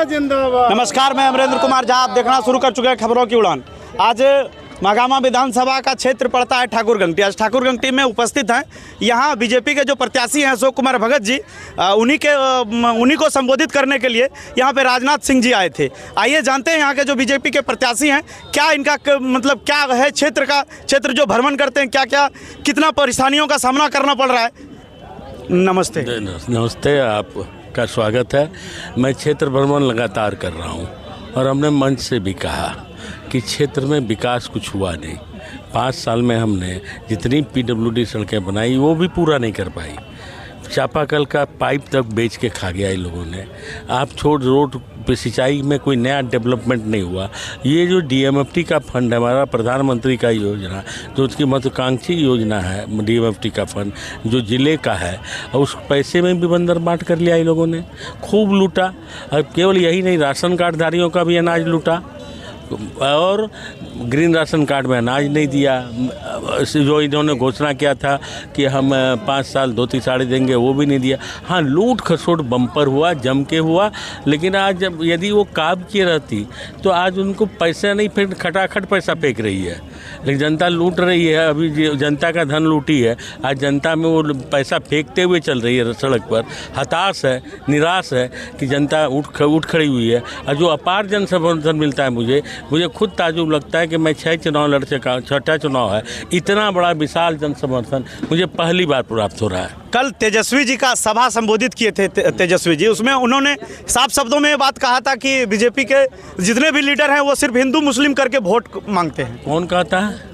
जिंदाबाद। नमस्कार, मैं अमरेंद्र कुमार झा। आप देखना शुरू कर चुके हैं खबरों की उड़ान। आज महागामा विधानसभा का क्षेत्र पड़ता है ठाकुरगंगटी। आज ठाकुरगंगटी में उपस्थित हैं यहाँ बीजेपी के जो प्रत्याशी हैं अशोक कुमार भगत जी, उन्हीं को संबोधित करने के लिए यहाँ पे राजनाथ सिंह जी आए थे। आइए जानते हैं यहाँ के जो बीजेपी के प्रत्याशी हैं क्या इनका मतलब क्या है क्षेत्र जो भ्रमण करते हैं, क्या कितना परेशानियों का सामना करना पड़ रहा है। नमस्ते। नमस्ते, आपका स्वागत है। मैं क्षेत्र भ्रमण लगातार कर रहा हूँ और हमने मंच से भी कहा कि क्षेत्र में विकास कुछ हुआ नहीं। 5 साल में हमने जितनी PWD सड़कें बनाई वो भी पूरा नहीं कर पाई। चापाकल का पाइप तक बेच के खा गया इन लोगों ने। आप छोड़ रोड पे सिंचाई में कोई नया डेवलपमेंट नहीं हुआ। ये जो DMFT का फंड है, हमारा प्रधानमंत्री का योजना, जो उसकी महत्वाकांक्षी योजना है, DMFT का फंड जो ज़िले का है, और उस पैसे में भी बंदर बांट कर लिया इन लोगों ने, खूब लूटा। अब केवल यही नहीं, राशन कार्डधारियों का भी अनाज लूटा और ग्रीन राशन कार्ड में अनाज नहीं दिया। जो इन्होंने घोषणा किया था कि हम 5 साल धोती साड़ी देंगे, वो भी नहीं दिया। हाँ, लूट खसोट बम्पर हुआ, जम के हुआ। लेकिन आज यदि वो काम किए रहती तो आज उनको पैसा नहीं फेंक, खटाखट पैसा फेंक रही है। लेकिन जनता लूट रही है, अभी जनता का धन लूटी है। आज जनता में वो पैसा फेंकते हुए चल रही है सड़क पर। हताश है, निराश है कि जनता उठ खड़ी हुई है। और जो अपार जन समर्थन मिलता है मुझे खुद ताजुब लगता है कि मैं 6 चुनाव लड़ चुका, 6ठा चुनाव है, इतना बड़ा विशाल जन समर्थन मुझे पहली बार प्राप्त हो रहा है। कल तेजस्वी जी का सभा संबोधित किए थे तेजस्वी जी, उसमें उन्होंने साफ शब्दों में बात कहा था कि बीजेपी के जितने भी लीडर हैं वो सिर्फ हिंदू मुस्लिम करके वोट मांगते हैं। कौन कहता है?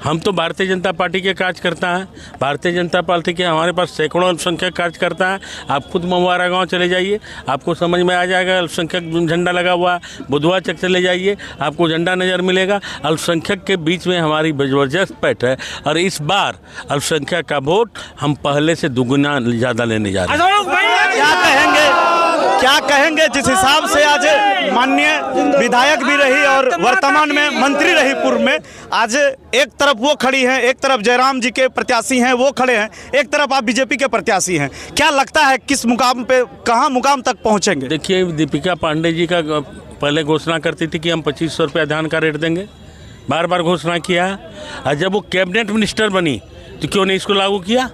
हम तो भारतीय जनता पार्टी के कार्यकर्ता हैं। भारतीय जनता पार्टी के हमारे पास सैकड़ों अल्पसंख्यक कार्यकर्ता हैं। आप खुद महुआरा गांव चले जाइए, आपको समझ में आ जाएगा। अल्पसंख्यक झंडा लगा हुआ, बुधवा चक चले जाइए, आपको झंडा नज़र मिलेगा। अल्पसंख्यक के बीच में हमारी जबरदस्त पैठ है और इस बार अल्पसंख्यक का वोट हम पहले से दुगुना ज़्यादा लेने जा रहे हैं। क्या कहेंगे जिस हिसाब से आज माननीय विधायक भी रही और वर्तमान में मंत्री रही पूर्व में, आज एक तरफ वो खड़ी हैं, एक तरफ जयराम जी के प्रत्याशी हैं वो खड़े हैं, एक तरफ आप बीजेपी के प्रत्याशी हैं, क्या लगता है किस मुकाम पे, कहाँ मुकाम तक पहुँचेंगे? देखिए, दीपिका पांडे जी का पहले घोषणा करती थी कि हम 2500 रुपया धान का रेट देंगे, बार बार घोषणा किया। और जब वो कैबिनेट मिनिस्टर बनी तो क्यों नहीं इसको लागू किया?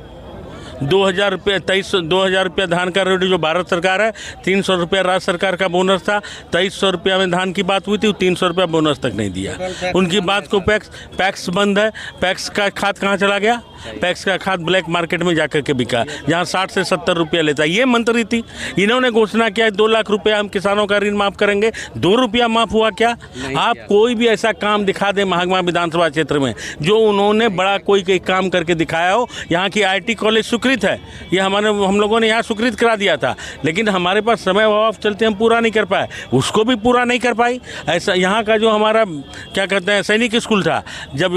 2000 रुपये 2000 रुपया धान का रेट जो भारत सरकार है, 300 रुपया राज्य सरकार का बोनस था। 2300 रुपया में धान की बात हुई थी, 300 रुपया बोनस तक नहीं दिया। उनकी बात को पैक्स बंद है। पैक्स का खाद कहाँ चला गया? पैक्स का खाद ब्लैक मार्केट में जाकर के बिका, जहाँ 60 से 70 रुपया लेता है। ये मंत्री थी, इन्होंने घोषणा किया 2 लाख रुपया हम किसानों का ऋण माफ़ करेंगे। 2 रुपया माफ़ हुआ क्या? आप कोई भी ऐसा काम दिखा दें महागामा विधानसभा क्षेत्र में जो उन्होंने बड़ा कोई काम करके दिखाया हो। यहाँ की IT कॉलेज स्वीकृत है, ये हम लोगों ने यहाँ स्वीकृत करा दिया था, लेकिन हमारे पास समय अभाव चलते हम पूरा नहीं कर पाए, उसको भी पूरा नहीं कर पाई। ऐसा यहाँ का जो हमारा क्या कहते हैं सैनिक स्कूल था, जब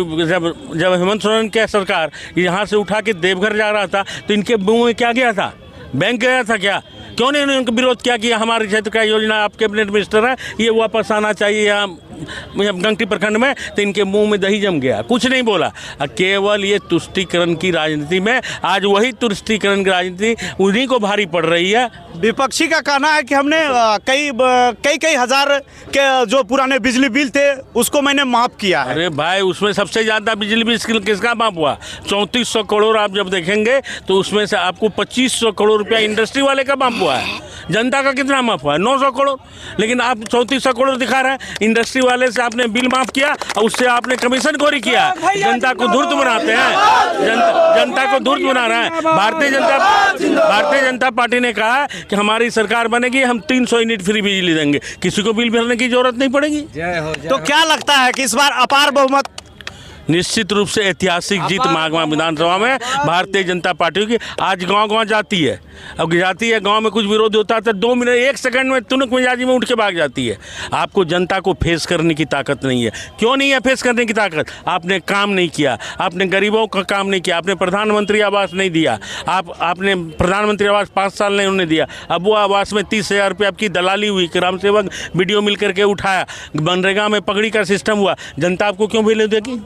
हेमंत सोरेन की सरकार यहाँ से उठा के देवघर जा रहा था तो इनके मुंह में क्या गया था? बैंक गया था क्या? क्यों नहीं उन्होंने विरोध किया कि हमारे क्षेत्र का योजना, आप कैबिनेट मिनिस्टर है, ये वापस आना चाहिए यहाँ गंगटी प्रखंड में? तो इनके मुंह में दही जम गया, कुछ नहीं बोला। केवल ये तुष्टीकरण की राजनीति में, आज वही तुष्टीकरण की राजनीति उन्हीं को भारी पड़ रही है। विपक्षी का कहना है कि हमने कई हजार के जो पुराने बिजली बिल थे उसको मैंने माफ़ किया है। अरे भाई, उसमें सबसे ज़्यादा बिजली बिल किसका माफ़ हुआ? 3400 करोड़ आप जब देखेंगे तो उसमें से आपको 2500 करोड़ रुपया इंडस्ट्री वाले का माफ़ हुआ है। जनता का कितना माफ़ हुआ है? 900 करोड़। लेकिन आप 3400 करोड़ दिखा रहे हैं। इंडस्ट्री वाले से आपने बिल माफ़ किया और उससे आपने कमीशन खोरी किया। जनता को धूर्त बनाते हैं, जनता को धूर्त बना रहे हैं। भारतीय जनता पार्टी ने कहा कि हमारी सरकार बनेगी, हम 300 यूनिट फ्री बिजली देंगे, किसी को बिल भरने की जरूरत नहीं पड़ेगी। तो क्या लगता है कि इस बार अपार बहुमत? निश्चित रूप से ऐतिहासिक जीत महागामा विधानसभा में भारतीय जनता पार्टी की। आज गांव-गांव जाती है, अब जाती है, गांव में कुछ विरोध होता है तो 2 मिनट 1 सेकंड में तुनक मिजाजी में उठ के भाग जाती है। आपको जनता को फेस करने की ताकत नहीं है। क्यों नहीं है फेस करने की ताकत? आपने काम नहीं किया, आपने गरीबों का काम नहीं किया, आपने प्रधानमंत्री आवास नहीं दिया, आपने प्रधानमंत्री आवास 5 साल नहीं उन्होंने दिया। अब वो आवास में 30,000 रुपये आपकी दलाली हुई, ग्राम सेवक वीडियो मिल करके उठाया, मनरेगा में पगड़ी का सिस्टम हुआ। जनता आपको क्यों वैल्यू देगी?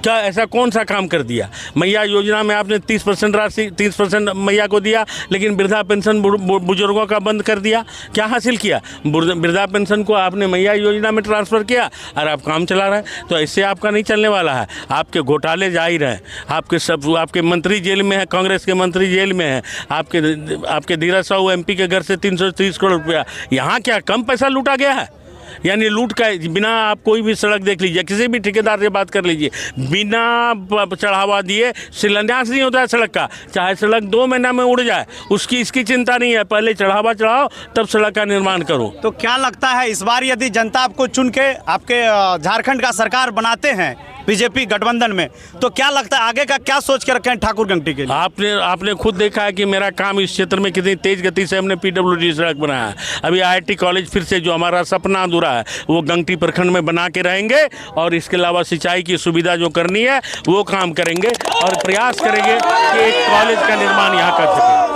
क्या ऐसा कौन सा काम कर दिया? मैया योजना में आपने 30% राशि 30% मैया को दिया, लेकिन वृद्धा पेंशन बुजुर्गों का बंद कर दिया। क्या हासिल किया? वृद्धा पेंशन को आपने मैया योजना में ट्रांसफ़र किया और आप काम चला रहे हैं। तो ऐसे आपका नहीं चलने वाला है। आपके घोटाले जाहिर हैं, आपके मंत्री जेल में है, कांग्रेस के मंत्री जेल में है, आपके धीरज साहू MP के घर से 330 करोड़ रुपया, यहाँ क्या कम पैसा लूटा गया है? यानी लूट का बिना आप कोई भी सड़क देख लीजिए, किसी भी ठेकेदार से बात कर लीजिए, बिना चढ़ावा दिए शिलान्यास नहीं होता है सड़क का। चाहे सड़क 2 महीना में उड़ जाए, उसकी इसकी चिंता नहीं है, पहले चढ़ावा चढ़ाओ तब सड़क का निर्माण करो। तो क्या लगता है इस बार यदि जनता आपको चुन के आपके झारखंड का सरकार बनाते हैं बीजेपी गठबंधन में, तो क्या लगता है आगे का क्या सोच के रखे हैं ठाकुर गंगटी के लिए? आपने खुद देखा है कि मेरा काम इस क्षेत्र में कितनी तेज गति से हमने PWD सड़क बनाया है। अभी IIT कॉलेज फिर से जो हमारा सपना अधूरा है वो गंगटी प्रखंड में बना के रहेंगे, और इसके अलावा सिंचाई की सुविधा जो करनी है वो काम करेंगे और प्रयास करेंगे कि एक कॉलेज का निर्माण यहाँ कर सकें।